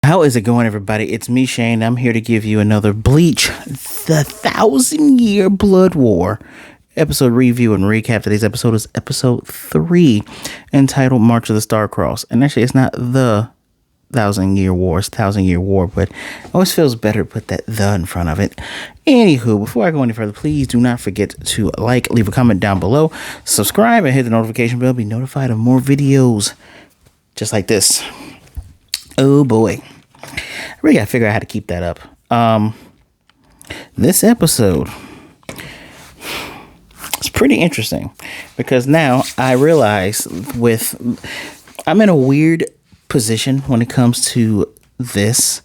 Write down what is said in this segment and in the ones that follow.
How is it going, everybody? It's me, Shane. I'm here to give you another Bleach, the 1,000-Year Blood War episode review and recap. Today's episode is episode 3, entitled March of the STARCROSS. And actually, it's not the 1,000-Year War, it's 1,000-Year War, but it always feels better to put that "the" in front of it. Anywho, before I go any further, please do not forget to leave a comment down below, subscribe, and hit the notification bell to be notified of more videos just like this. Oh boy, I really gotta figure out how to keep that up. This episode is pretty interesting because now I realize I'm in a weird position when it comes to this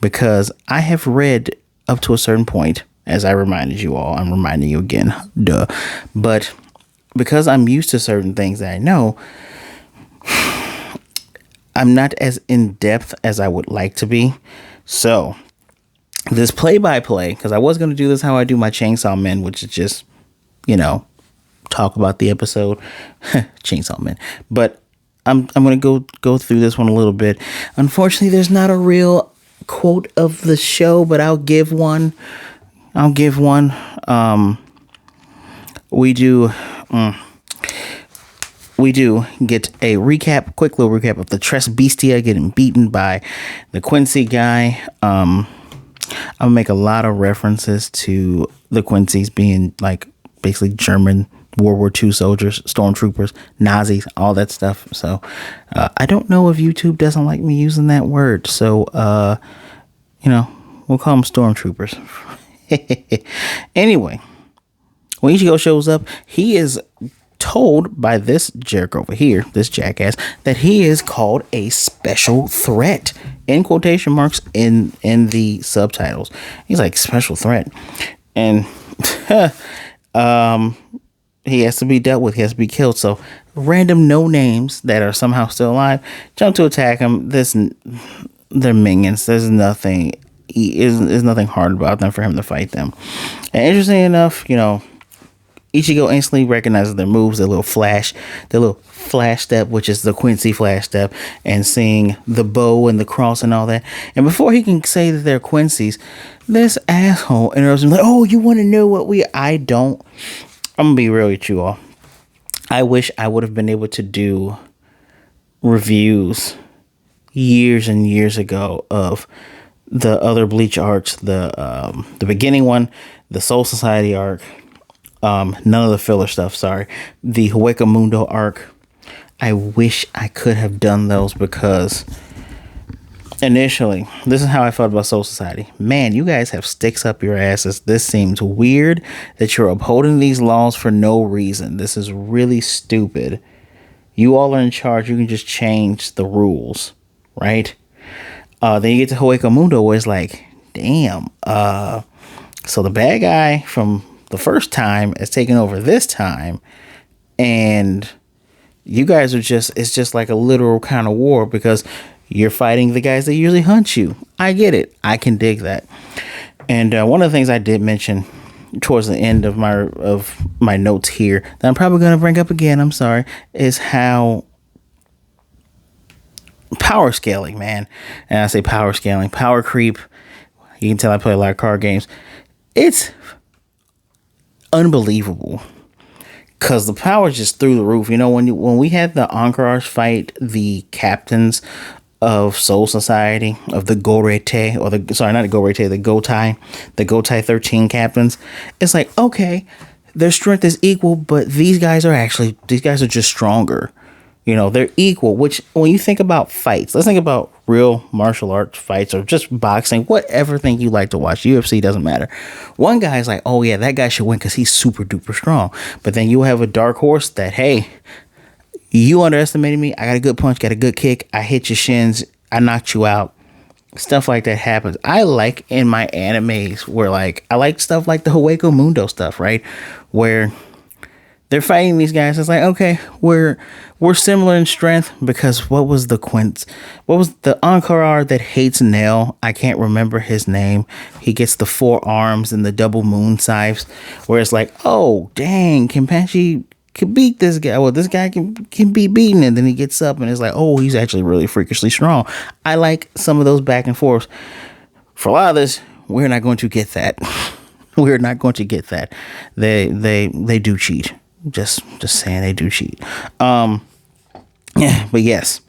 because I have read up to a certain point, as I reminded you all. I'm reminding you again, duh. But because I'm used to certain things that I know, I'm not as in-depth as I would like to be. So this play-by-play, because I was going to do this how I do my Chainsaw Men, which is just, talk about the episode. Chainsaw Men. But I'm going to go through this one a little bit. Unfortunately, there's not a real quote of the show, but I'll give one. We do get a quick little recap of the Tres Bestia getting beaten by the Quincy guy. I'll make a lot of references to the Quincies being like basically German World War II soldiers, stormtroopers, Nazis, all that stuff. So I don't know if YouTube doesn't like me using that word. So, we'll call them stormtroopers. Anyway, when Ichigo shows up, he is told by this jerk over here, this jackass, that he is called a special threat, in quotation marks in the subtitles. He's like, special threat, and he has to be dealt with. He has to be killed. So random no names that are somehow still alive jump to attack him. They're minions. There's nothing. There's nothing hard about them for him to fight them. And interesting enough, Ichigo instantly recognizes their moves, their little flash step, which is the Quincy flash step, and seeing the bow and the cross and all that. And before he can say that they're Quincies, this asshole interrupts him like, "Oh, you want to know what I don't." I'm gonna be real with you all. I wish I would have been able to do reviews years and years ago of the other Bleach arcs, the beginning one, the Soul Society arc. None of the filler stuff, sorry. The Hueco Mundo arc. I wish I could have done those because initially, this is how I felt about Soul Society. Man, you guys have sticks up your asses. This seems weird that you're upholding these laws for no reason. This is really stupid. You all are in charge. You can just change the rules, right? Then you get to Hueco Mundo where it's like, damn. So the bad guy from the first time is taking over this time, and you guys are it's just like a literal kind of war because you're fighting the guys that usually hunt you. I get it. I can dig that. And one of the things I did mention towards the end of my notes here that I'm probably going to bring up again, I'm sorry, is how power scaling, man. And I say power scaling, power creep. You can tell I play a lot of card games. It's unbelievable because the power is just through the roof. When we had the Encourage fight the captains of Soul Society, of the Gorete, the Gotai 13 captains, it's like, okay, their strength is equal, but these guys are just stronger. They're equal, which when you think about fights, let's think about real martial arts fights or just boxing, whatever thing you like to watch. UFC doesn't matter. One guy's like, oh yeah, that guy should win because he's super duper strong. But then you have a dark horse that, hey, you underestimated me. I got a good punch, got a good kick. I hit your shins. I knocked you out. Stuff like that happens. I like in my animes where I like stuff like the Hueco Mundo stuff, right? Where they're fighting these guys. It's like, okay, we're similar in strength because what was the Encourage that hates Nail? I can't remember his name. He gets the 4 arms and the double moon scythes, where it's like, oh dang, Kenpachi can beat this guy. Well, this guy can be beaten, and then he gets up and it's like, oh, he's actually really freakishly strong. I like some of those back and forths. For a lot of this, we're not going to get that. We're not going to get that. They do cheat. Just saying, they do cheat. Yeah, but yes.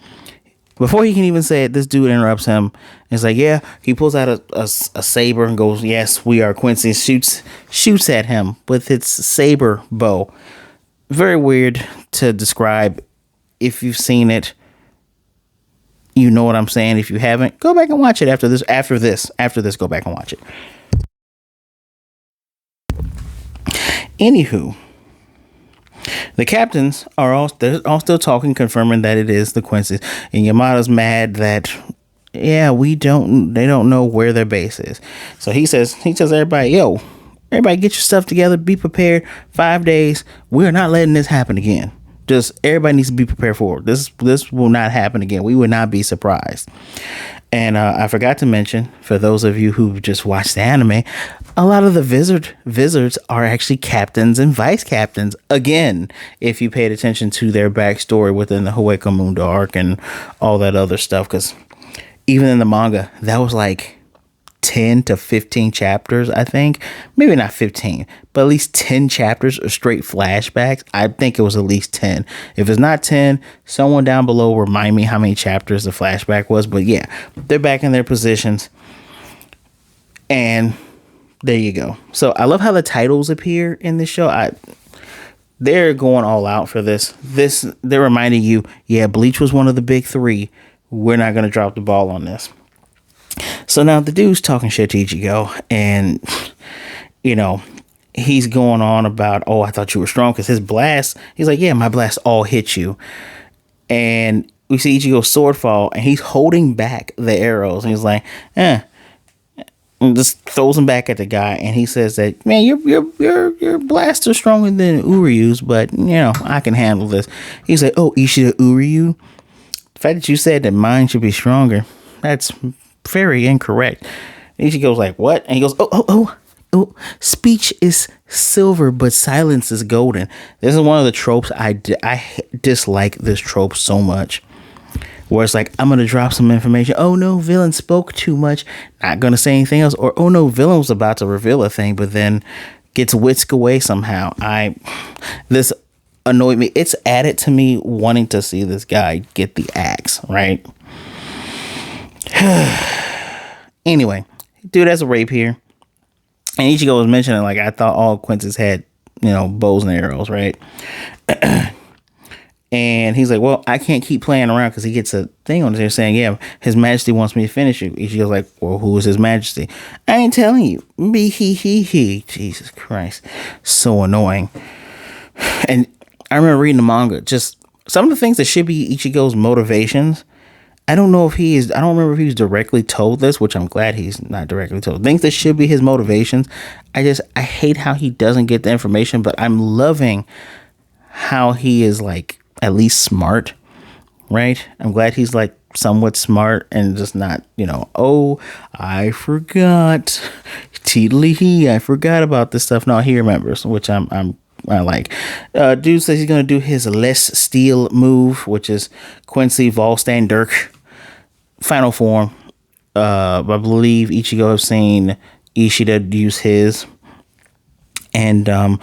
Before he can even say it, this dude interrupts him. It's like, yeah, he pulls out a saber and goes, yes, we are Quincy. Shoots at him with its saber bow. Very weird to describe. If you've seen it, you know what I'm saying. If you haven't, go back and watch it after this, go back and watch it. Anywho, the captains they're all still talking, confirming that it is the Quincies. And Yamada's mad that, yeah, they don't know where their base is. So he tells everybody, yo, everybody get your stuff together, be prepared. 5 days. We're not letting this happen again. Just everybody needs to be prepared for it. This will not happen again. We would not be surprised. And I forgot to mention, for those of you who just watched the anime, a lot of the wizards are actually captains and vice captains. Again, if you paid attention to their backstory within the Hueco Mundo arc and all that other stuff, because even in the manga, that was like 10 to 15 chapters, I think. Maybe not 15, but at least 10 chapters of straight flashbacks. I think it was at least 10. If it's not 10, someone down below remind me how many chapters the flashback was. But yeah, they're back in their positions. And there you go. So I love how the titles appear in this show. They're going all out for this. They're reminding you, yeah, Bleach was one of the big three. We're not going to drop the ball on this. So now the dude's talking shit to Ichigo, and, you know, he's going on about, oh, I thought you were strong because his blast, he's like, yeah, my blast all hit you. And we see Ichigo's sword fall, and he's holding back the arrows, and he's like, and just throws them back at the guy, and he says that, man, your blasts are stronger than Uryu's, but, you know, I can handle this. He's like, oh, Ishida Uryu? The fact that you said that mine should be stronger, that's very incorrect. And she goes like, what? And he goes, oh, speech is silver, but silence is golden. This is one of the tropes. I dislike this trope so much, where it's like, I'm going to drop some information. Oh no, villain spoke too much. Not going to say anything else. Or, oh no, villain was about to reveal a thing, but then gets whisked away somehow. This annoyed me. It's added to me wanting to see this guy get the axe, right? Anyway, dude has a rape here. And Ichigo was mentioning, like, I thought all Quincies had, you know, bows and arrows, right? And he's like, well, I can't keep playing around, because he gets a thing on there saying, yeah, His Majesty wants me to finish you. Ichigo's like, well, who is His Majesty? I ain't telling you. Me, he. Jesus Christ. So annoying. And I remember reading the manga, just some of the things that should be Ichigo's motivations. I don't remember if he was directly told this, which I'm glad he's not directly told. Things that should be his motivations. I hate how he doesn't get the information, but I'm loving how he is, like, at least smart, right? I'm glad he's, like, somewhat smart and just not, you know, oh, I forgot. Teedly, I forgot about this stuff. No, he remembers, which I like. Dude says he's gonna do his less steel move, which is Quincy Volstan Dirk final form. I believe Ichigo have seen Ishida use his, and now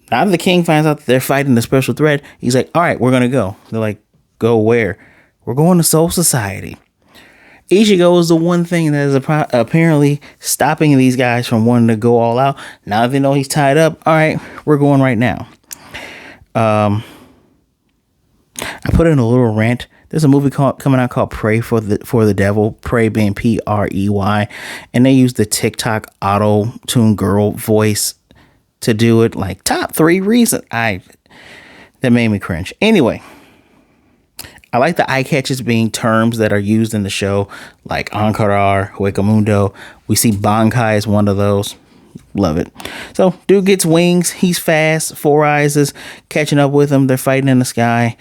that the king finds out that they're fighting the special threat, he's like, all right, we're gonna go. They're like, go where? We're going to Soul Society. Ichigo is the one thing that is apparently stopping these guys from wanting to go all out. Now that they know he's tied up, all right, we're going right now. I put in a little rant. There's a movie coming out called Pray for the Devil. Pray being Prey, and they use the TikTok auto tune girl voice to do it. Like, top 3 reasons that made me cringe. Anyway. I like the eye catches being terms that are used in the show, like Ankarar, Hueco Mundo. We see Bankai as one of those. Love it. So, dude gets wings. He's fast. Four Eyes is catching up with him. They're fighting in the sky.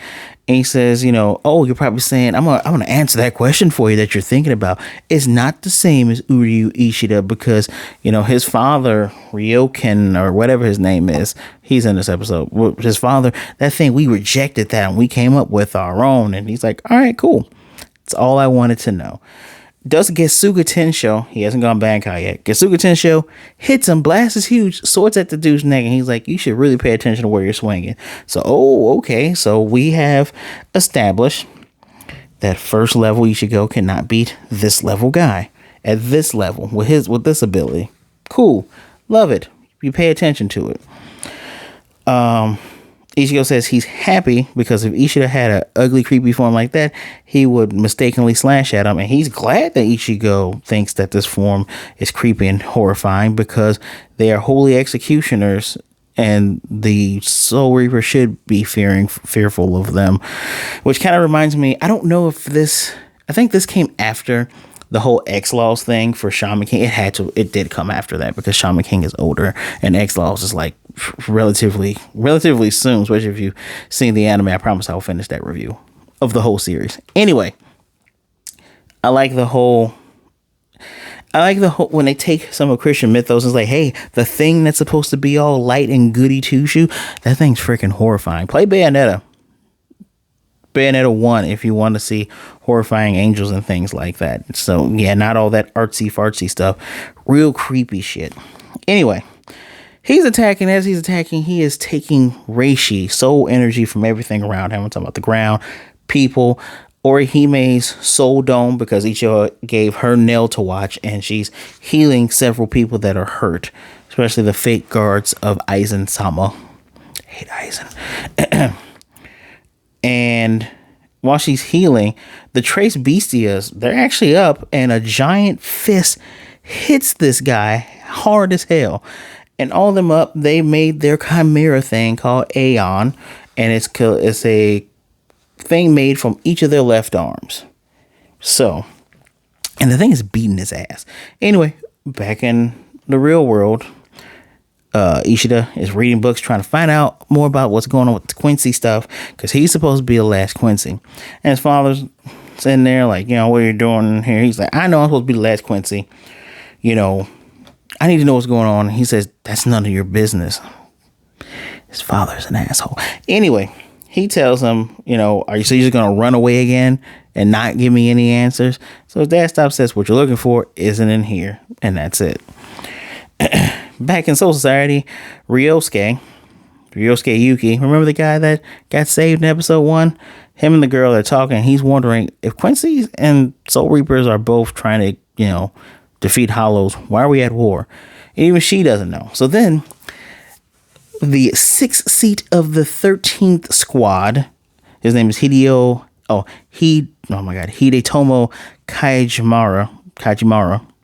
And he says, oh, you're probably saying, I'm gonna answer that question for you that you're thinking about. It's not the same as Uryu Ishida because, his father, Ryoken, or whatever his name is, he's in this episode. His father, that thing, we rejected that and we came up with our own. And he's like, all right, cool. That's all I wanted to know. Does Getsuga Tensho, he hasn't gone Bankai yet. Getsuga Tensho hits him, blasts his huge swords at the dude's neck, and he's like, you should really pay attention to where you're swinging. So, okay. So we have established that first level Ichigo cannot beat this level guy at this level with this ability. Cool. Love it. You pay attention to it. Ichigo says he's happy because if Ishida had an ugly, creepy form like that, he would mistakenly slash at him. And he's glad that Ichigo thinks that this form is creepy and horrifying because they are holy executioners and the Soul Reaper should be fearful of them. Which kind of reminds me, I don't know if I think this came after the whole X-Laws thing for Shaman King. It did come after that because Shaman King is older and X-Laws is like relatively soon, especially if you've seen the anime. I promise I'll finish that review of the whole series. Anyway, I like the whole when they take some of Christian mythos, it's like, hey, the thing that's supposed to be all light and goody two-shoe, that thing's freaking horrifying. Play Bayonetta 1 if you want to see horrifying angels and things like that. So yeah, not all that artsy fartsy stuff, real creepy shit. Anyway, he's attacking. As he's attacking, he is taking reishi, soul energy from everything around him. I'm talking about the ground, people, Orihime's soul dome, because Ichigo gave her nail to watch, and she's healing several people that are hurt, especially the fake guards of Aizen-sama. I hate Aizen. And while she's healing, the Trace Bestias, they're actually up, and a giant fist hits this guy hard as hell. And all of them up, they made their chimera thing called Aeon, and it's a thing made from each of their left arms. So, and the thing is beating his ass. Anyway, back in the real world, Ishida is reading books, trying to find out more about what's going on with the Quincy stuff, because he's supposed to be the last Quincy. And his father's sitting there like, what are you doing here? He's like, I know I'm supposed to be the last Quincy. I need to know what's going on. He says, that's none of your business. His father's an asshole. Anyway, he tells him, are you just going to run away again and not give me any answers? So his dad stops, says, what you're looking for isn't in here. And that's it. Back in Soul Society, Ryosuke Yuki, remember the guy that got saved in episode 1? Him and the girl are talking. He's wondering if Quincy's and Soul Reapers are both trying to, defeat Hollows. Why are we at war? And even she doesn't know. So then the 6th seat of the 13th squad, his name is Hidetomo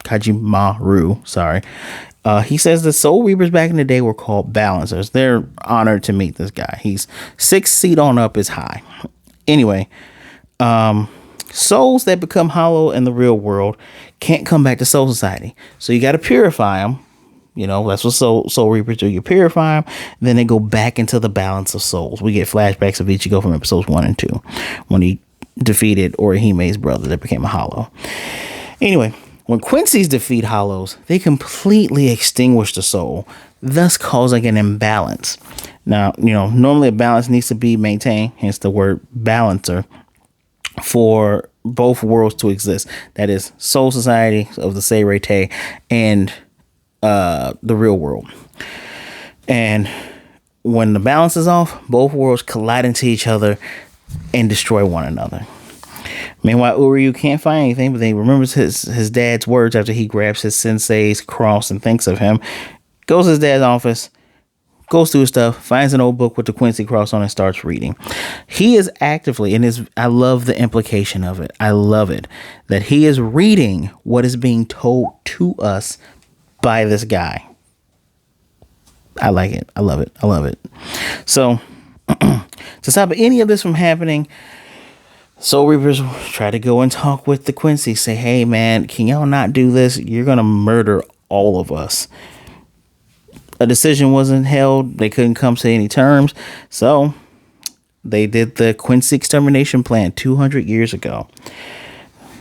Kajimaru, sorry. He says the Soul Reapers back in the day were called Balancers. They're honored to meet this guy. He's 6th seat on up is high. Anyway, souls that become hollow in the real world can't come back to Soul Society. So you got to purify them. That's what Soul Reapers do. You purify them, then they go back into the balance of souls. We get flashbacks of Ichigo from episodes 1 and 2 when he defeated Orihime's brother that became a hollow. Anyway, when Quincy's defeat hollows, they completely extinguish the soul, thus causing an imbalance. Now, normally a balance needs to be maintained, hence the word balancer, for both worlds to exist. That is Soul Society of the Seirei and the real world. And when the balance is off, both worlds collide into each other and destroy one another. Meanwhile, Uryu can't find anything, but he remembers his dad's words after he grabs his sensei's cross and thinks of him. Goes to his dad's office, goes through his stuff, finds an old book with the Quincy cross on and starts reading. He is actively, I love the implication of it. I love it that he is reading what is being told to us by this guy. I like it. I love it. I love it. So to stop any of this from happening, Soul Reapers try to go and talk with the Quincy. Say, hey, man, can y'all not do this? You're going to murder all of us. A decision wasn't held. They couldn't come to any terms. So They did the Quincy extermination plan 200 years ago.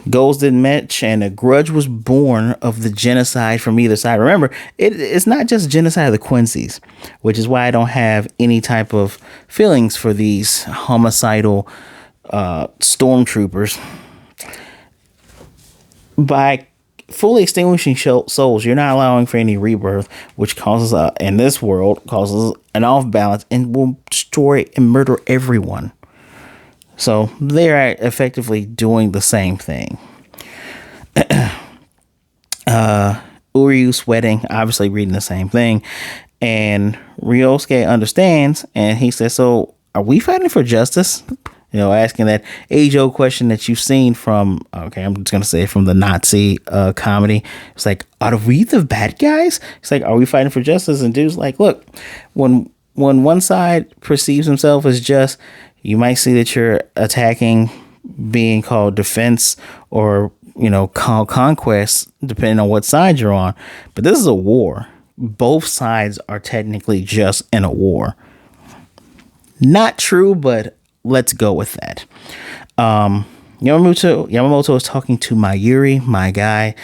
Goals didn't match, and a grudge was born of the genocide from either side. Remember, it's not just genocide of the Quincies, which is why I don't have any type of feelings for these homicidal stormtroopers. By fully extinguishing souls, you're not allowing for any rebirth, which causes in this world causes an off balance and will destroy and murder everyone. So they're effectively doing the same thing. Uryu sweating, obviously reading the same thing, and Ryosuke understands, and he says, "So, are we fighting for justice?" Asking that age-old question that you've seen from, okay, I'm just gonna say from the Nazi comedy. It's like, are we the bad guys? It's like, are we fighting for justice? And dude's like, look, when one side perceives himself as just, you might see that you're attacking being called defense or, called conquest, depending on what side you're on. But this is a war. Both sides are technically just in a war. Not true, but let's go with that. Yamamoto is talking to Mayuri, my guy,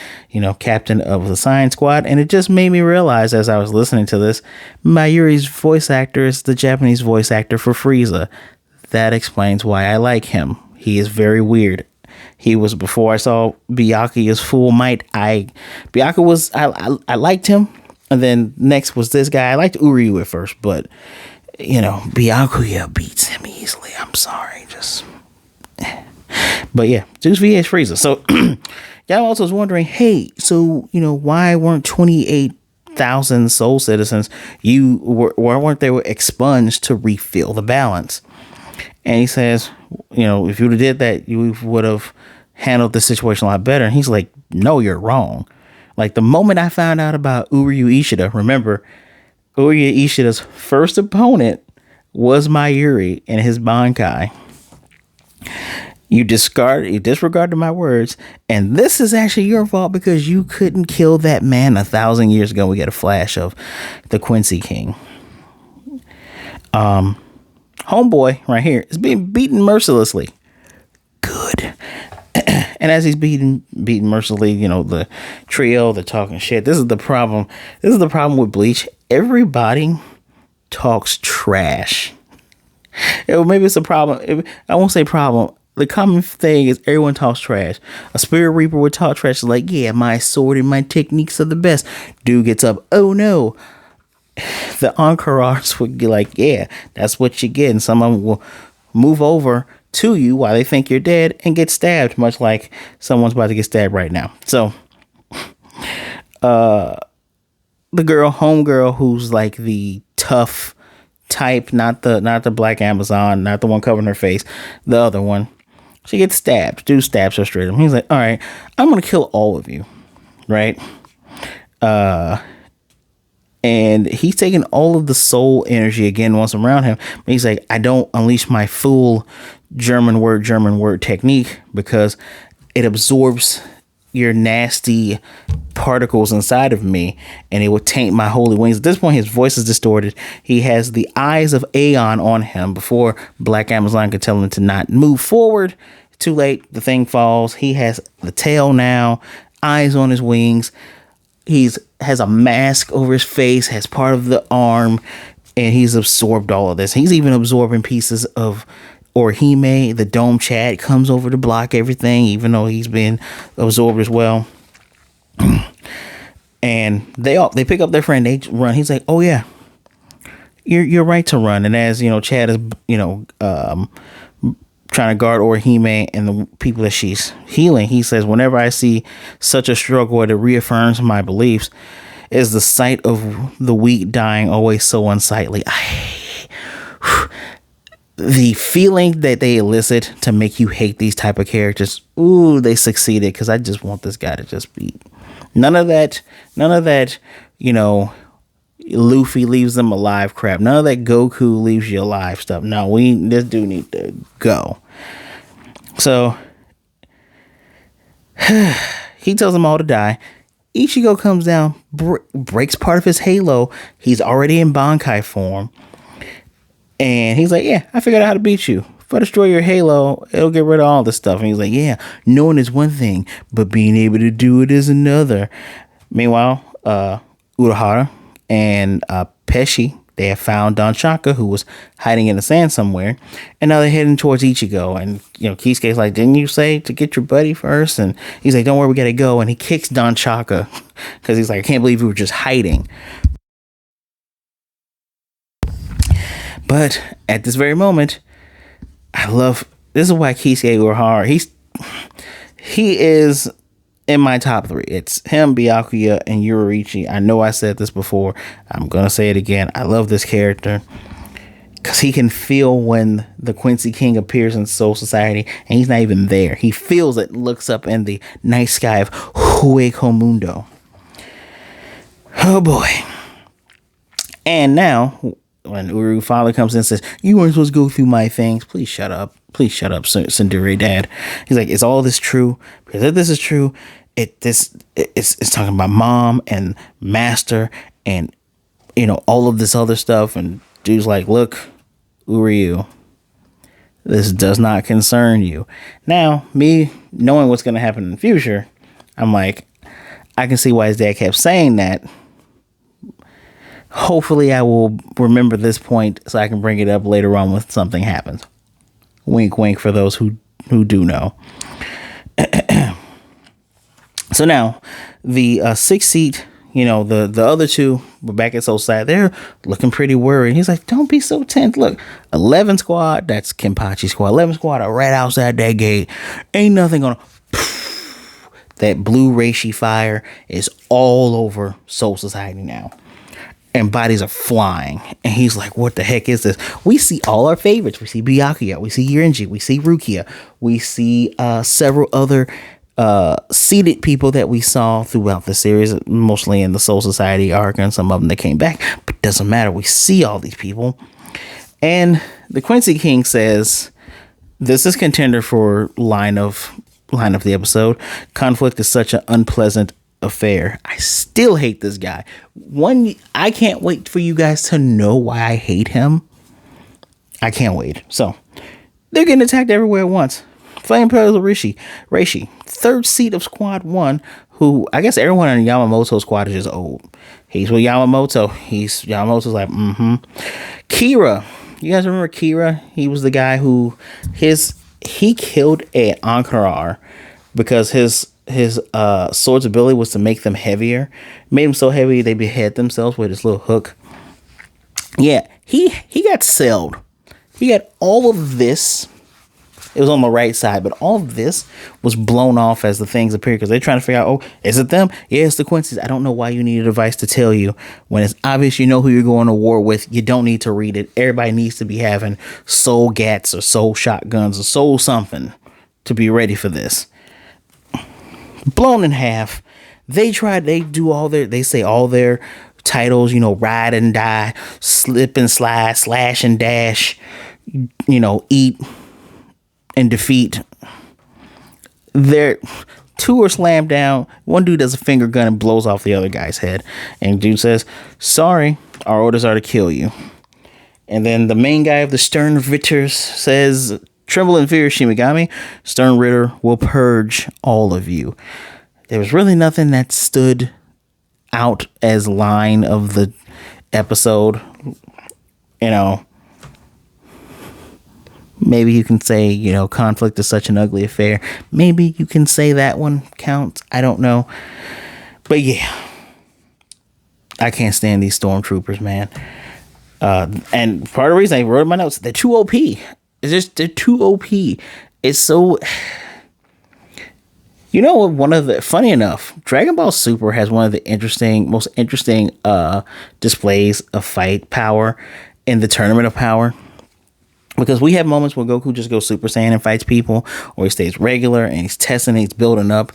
captain of the science squad. And it just made me realize as I was listening to this, Mayuri's voice actor is the Japanese voice actor for Frieza. That explains why I like him. He is very weird. He was, before I saw Byakuya's Full Might, I liked him. And then next was this guy. I liked Uryu at first, but, Byakuya beats him easily. I'm sorry. But yeah, Zeus vs. Frieza. So, y'all also was wondering, hey, so, why weren't 28,000 Soul Citizens, why weren't they expunged to refill the balance? And he says, if you would have did that, you would have handled the situation a lot better. And he's like, no, you're wrong. Like, the moment I found out about Uryu Ishida, remember, Uryu Ishida's first opponent was Mayuri and his Bankai. You disregarded my words, and this is actually your fault because you couldn't kill that man 1,000 years ago. We get a flash of the Quincy King. Homeboy right here is being beaten mercilessly. Good. And as he's beaten mercilessly, the trio, they're talking shit. This is the problem. This is the problem with Bleach. Everybody talks trash. Maybe it's a problem. I won't say problem. The common thing is everyone talks trash. A Spirit Reaper would talk trash. It's like, yeah, my sword and my techniques are the best. Dude gets up. Oh no. The Encourage would be like, yeah, that's what you get. And some of them will move over to you while they think you're dead and get stabbed, much like someone's about to get stabbed right now. So, the homegirl who's like the tough type, not the Black Amazon, not the one covering her face, the other one, she gets stabbed. Dude stabs her straight up. He's like, all right, I'm gonna kill all of you, right? And he's taking all of the soul energy again once around him. But he's like, I don't unleash my full German word technique because it absorbs your nasty particles inside of me and it would taint my holy wings. At this point, his voice is distorted. He has the eyes of Aeon on him before Black Amazon could tell him to not move forward. Too late. The thing falls. He has the tail now, eyes on his wings. Has a mask over his face, has part of the arm, and he's absorbed all of this. He's even absorbing pieces of Orihime. The Dome Chat comes over to block everything, even though he's been absorbed as well. And they pick up their friend, they run. He's like, oh yeah, you're right to run. And as Chad is trying to guard Orihime and the people that she's healing, he says, whenever I see such a struggle, it reaffirms my beliefs. Is the sight of the weak dying always so unsightly? The feeling that they elicit to make you hate these type of characters, ooh, they succeeded, because I just want this guy to just be none of that, Luffy leaves them alive crap. None of that Goku leaves you alive stuff. No, this dude need to go. So he tells them all to die. Ichigo comes down, breaks part of his halo. He's already in Bankai form. And he's like, yeah, I figured out how to beat you. If I destroy your halo, it'll get rid of all this stuff. And he's like, yeah, knowing is one thing, but being able to do it is another. Meanwhile, Urahara and Pesci, they have found Don Shaka, who was hiding in the sand somewhere, and now they're heading towards Ichigo. And Kisuke's like, "Didn't you say to get your buddy first?" And he's like, "Don't worry, we gotta go." And he kicks Don Shaka because he's like, "I can't believe we were just hiding." But at this very moment, this is why Kisuke Urahara, he is in my top 3. It's him, Byakuya, and Yuriichi. I know I said this before. I'm going to say it again. I love this character because he can feel when the Quincy King appears in Soul Society and he's not even there. He feels it, looks up in the night sky of Hueco Mundo. Oh boy. And now, when Uryu finally comes in and says, "You weren't supposed to go through my things. Please shut up. Please shut up, Tsundere Dad." He's like, "Is all this true? Because if this is true, it's talking about Mom and Master and all of this other stuff." And dude's like, "Look, Uryu, this does not concern you." Now, me knowing what's going to happen in the future, I'm like, I can see why his dad kept saying that. Hopefully I will remember this point so I can bring it up later on when something happens. Wink, wink for those who do know. So now, the 6th seat, the other two were back at Soul Side. They're looking pretty worried. He's like, "Don't be so tense. Look, 11 squad, that's Kenpachi squad. 11 squad are right outside that gate. Ain't nothing gonna..." That blue reishi fire is all over Soul Society now. And bodies are flying. And he's like, "What the heck is this?" We see all our favorites. We see Byakuya. We see Yurinji. We see Rukia. We see several other seated people that we saw throughout the series, mostly in the Soul Society arc, and some of them that came back. But it doesn't matter. We see all these people. And the Quincy King says, this is contender for line of the episode. "Conflict is such an unpleasant affair." I still hate this guy. I can't wait for you guys to know why I hate him. I can't wait. So they're getting attacked everywhere at once. Flame Pearls Reishi, 3rd seat of Squad 1, who I guess everyone in Yamamoto's squad is just old. He's with Yamamoto. Yamamoto's like, Kira. You guys remember Kira? He was the guy who he killed an Ankarar because his sword's ability was to make them heavier. Made them so heavy they behead themselves with his little hook. Yeah, he got selled. He got all of this. It was on the right side, but all of this was blown off as the things appeared because they're trying to figure out, is it them? Yeah, it's the Quincies. I don't know why you need a device to tell you. When it's obvious you know who you're going to war with, you don't need to read it. Everybody needs to be having soul gats or soul shotguns or soul something to be ready for this. Blown in half. They say all their titles, ride and die, slip and slide, slash and dash, eat and defeat. Two are slammed down. One dude does a finger gun and blows off the other guy's head. And dude says, "Sorry, our orders are to kill you." And then the main guy of the Stern Ritters says, "Tremble in fear, Shimigami. Stern Ritter will purge all of you." There was really nothing that stood out as line of the episode. Maybe you can say, conflict is such an ugly affair. Maybe you can say that one counts. I don't know. But yeah, I can't stand these stormtroopers, man. And part of the reason I wrote in my notes, they're too OP. They're too OP. It's so... funny enough, Dragon Ball Super has one of the most interesting displays of fight power in the Tournament of Power. Because we have moments where Goku just goes Super Saiyan and fights people, or he stays regular and he's testing, he's building up,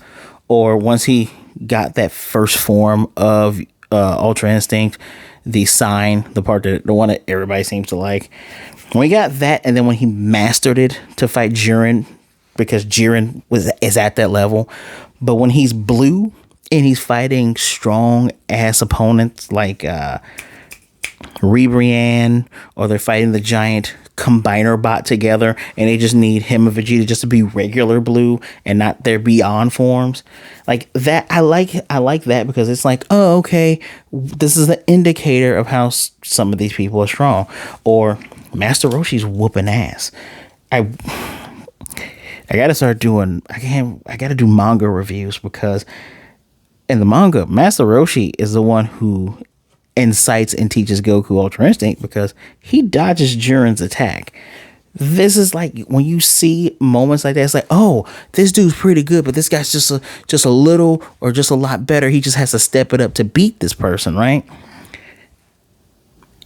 or once he got that first form of Ultra Instinct, the sign, the one that everybody seems to like. When he got that, and then when he mastered it to fight Jiren, because Jiren is at that level, but when he's blue and he's fighting strong ass opponents like Rebrian, or they're fighting the giant combiner bot together, and they just need him and Vegeta just to be regular blue and not their beyond forms. Like that, I like that, because it's like, oh, okay, this is the indicator of how some of these people are strong. Or Master Roshi's whooping ass. I gotta start doing. I gotta do manga reviews, because in the manga, Master Roshi is the one who incites and teaches Goku Ultra Instinct, because he dodges Jiren's attack. This is like, when you see moments like that, it's like, oh, this dude's pretty good, but this guy's just a little, or just a lot better. He just has to step it up to beat this person, right?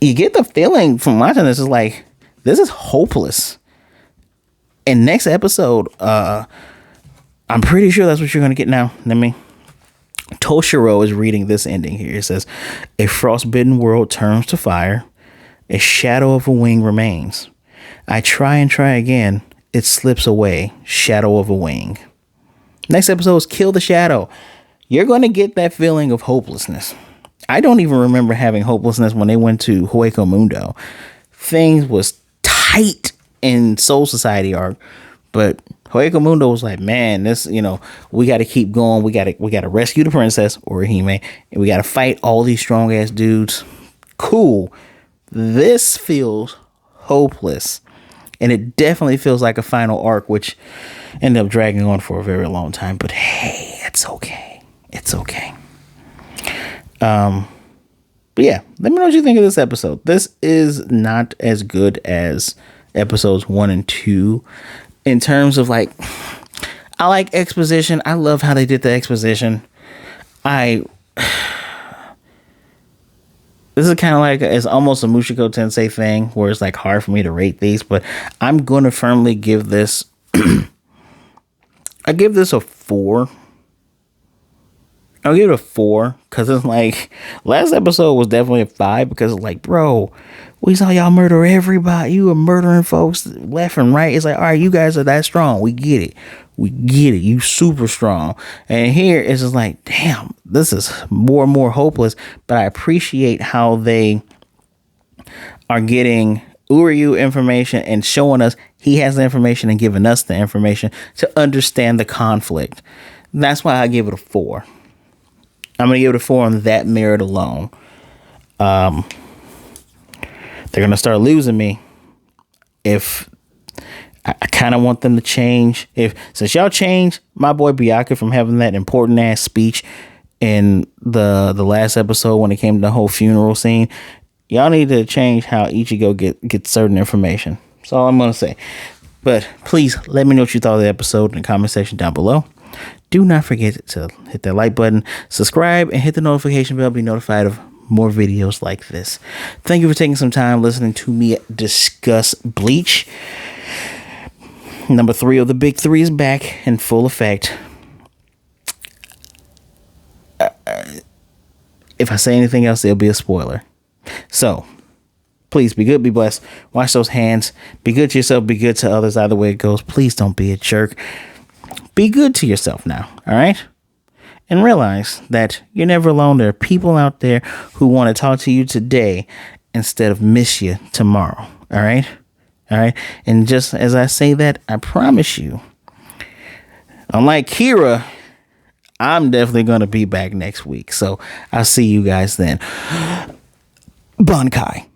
You get the feeling from watching this, is like, this is hopeless. And next episode, I'm pretty sure that's what you're gonna get now. Toshiro is reading this ending here. It says, a frostbitten world turns to fire. A shadow of a wing remains. I try and try again. It slips away. Shadow of a wing. Next episode is Kill the Shadow. You're going to get that feeling of hopelessness. I don't even remember having hopelessness when they went to Hueco Mundo. Things was tight in Soul Society arc, but Hueco Mundo was like, man, this, we got to keep going. We got to rescue the princess, Orihime, and we got to fight all these strong ass dudes. Cool. This feels hopeless, and it definitely feels like a final arc, which ended up dragging on for a very long time. But hey, it's okay. It's okay. But yeah, let me know what you think of this episode. This is not as good as episodes 1 and 2. In terms of I like exposition. I love how they did the exposition. This is kind of like, it's almost a Mushiko Tensei thing, where it's like hard for me to rate these, but I'm going to firmly give this, I give this a 4. I'll give it a 4, because it's like, last episode was definitely a 5, because it's like, bro, we saw y'all murder everybody. You were murdering folks left and right. It's like, all right, you guys are that strong. We get it. You super strong. And here it's just like, damn, this is more and more hopeless. But I appreciate how they are getting Uryu information and showing us he has the information and giving us the information to understand the conflict. That's why I give it a 4. I'm going to give it a 4 on that merit alone. They're going to start losing me if I kind of want them to change. Since y'all changed my boy Byakuya from having that important ass speech in the last episode when it came to the whole funeral scene, y'all need to change how Ichigo gets certain information. That's all I'm going to say. But please let me know what you thought of the episode in the comment section down below. Do not forget to hit that like button, subscribe, and hit the notification bell to be notified of more videos like this. Thank you for taking some time listening to me discuss Bleach. Number 3 of the big 3 is back in full effect. If I say anything else, it'll be a spoiler. So, please be good, be blessed. Wash those hands. Be good to yourself, be good to others. Either way it goes, please don't be a jerk. Be good to yourself now, all right? And realize that you're never alone. There are people out there who want to talk to you today instead of miss you tomorrow. All right? All right? And just as I say that, I promise you, unlike Kira, I'm definitely going to be back next week. So I'll see you guys then. Bankai.